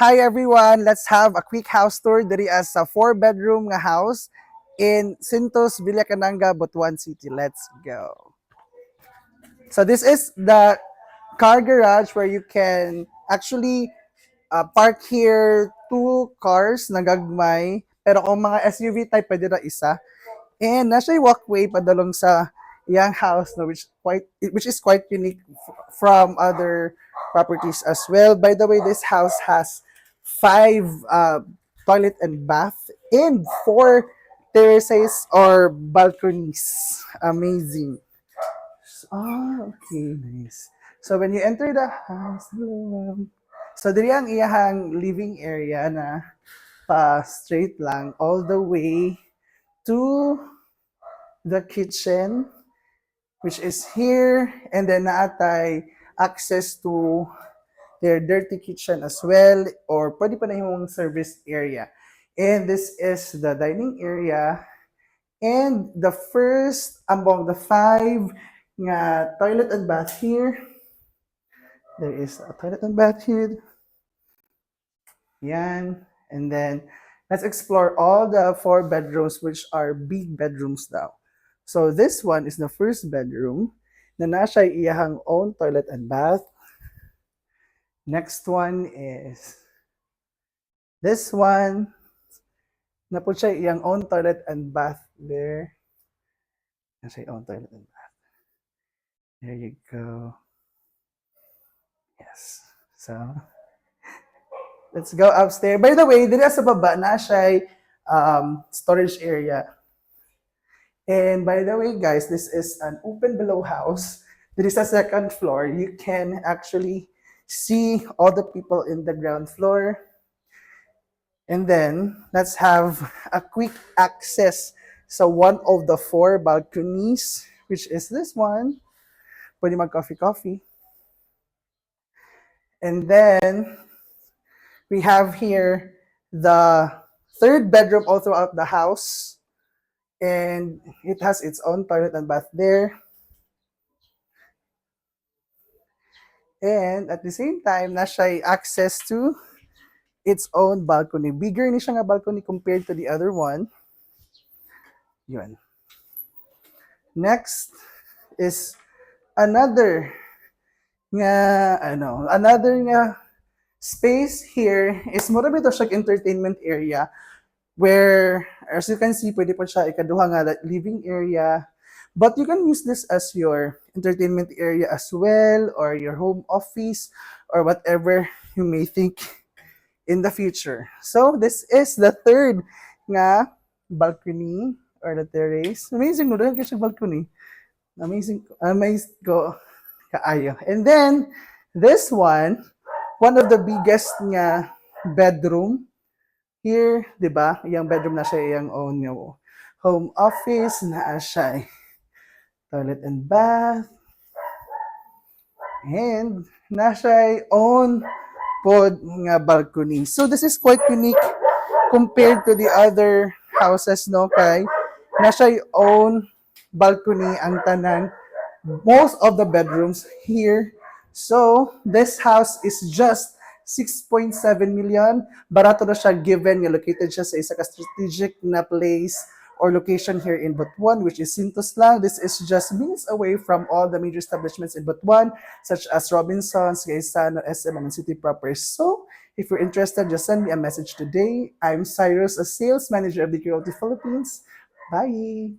Hi everyone, let's have a quick house tour. Diri as a 4-bedroom nga house in Sintos, Villacananga, Butuan City. Let's go. So this is the car garage where you can actually park here 2 cars na gagmay. Pero kung mga SUV type, pwede na isa. And nasa walkway padalong sa young house no, which is quite unique from other properties as well. By the way, this house has 5 toilet and bath and 4 terraces or balconies. Amazing. Okay, nice. So when you enter the house, hello. So diri ang iyahang living area na pa straight lang all the way to the kitchen, which is here, and then naatay access to their dirty kitchen as well, or pwede pa na yung service area. And this is the dining area, and the first among the 5 nga toilet and bath here. There is a toilet and bath here. Yan. And then, let's explore all the 4 bedrooms, which are big bedrooms now. So, this one is the first bedroom na nasa iyahang own toilet and bath. Next one is this one. Na po siya iyang own toilet and bath there. Nasa own toilet and bath. There you go. Yes. So, let's go upstairs. By the way, dito sa baba na siya storage area. And by the way, guys, this is an open below house. There is a second floor. You can actually see all the people in the ground floor. And then, let's have a quick access. So one of the 4 balconies, which is this one. Pwede mag-coffee. And then, we have here the 3rd bedroom all throughout the house. And it has its own toilet and bath there. And at the same time, na siya access to its own balcony. Bigger ni siya nga balcony compared to the other one. Yun. Next is another space here is more bit siya entertainment area where, as you can see, pwede po siya ikaduha nga living area. But you can use this as your entertainment area as well, or your home office, or whatever you may think in the future. So, this is the 3rd nga balcony or the terrace. Amazing, no? Dahil kasi balcony. Amazing ko kaayo. And then, this one of the biggest nga bedroom. Here, di ba? Yung bedroom na siya, yung own yung home office na siya. Toilet and bath. And nasa own pod nga balcony. So this is quite unique compared to the other houses, no? Kay nasa own balcony ang tanan. Most of the bedrooms here. So this house is just 6.7 million. Barato na siya given nga located siya sa isa ka strategic na place or location here in Butuan, which is Sintos lang. This is just minutes away from all the major establishments in Butuan, such as Robinsons, Gaisano, SM, and City proper. So, if you're interested, just send me a message today. I'm Cyrus, a sales manager of the Realty Philippines. Bye!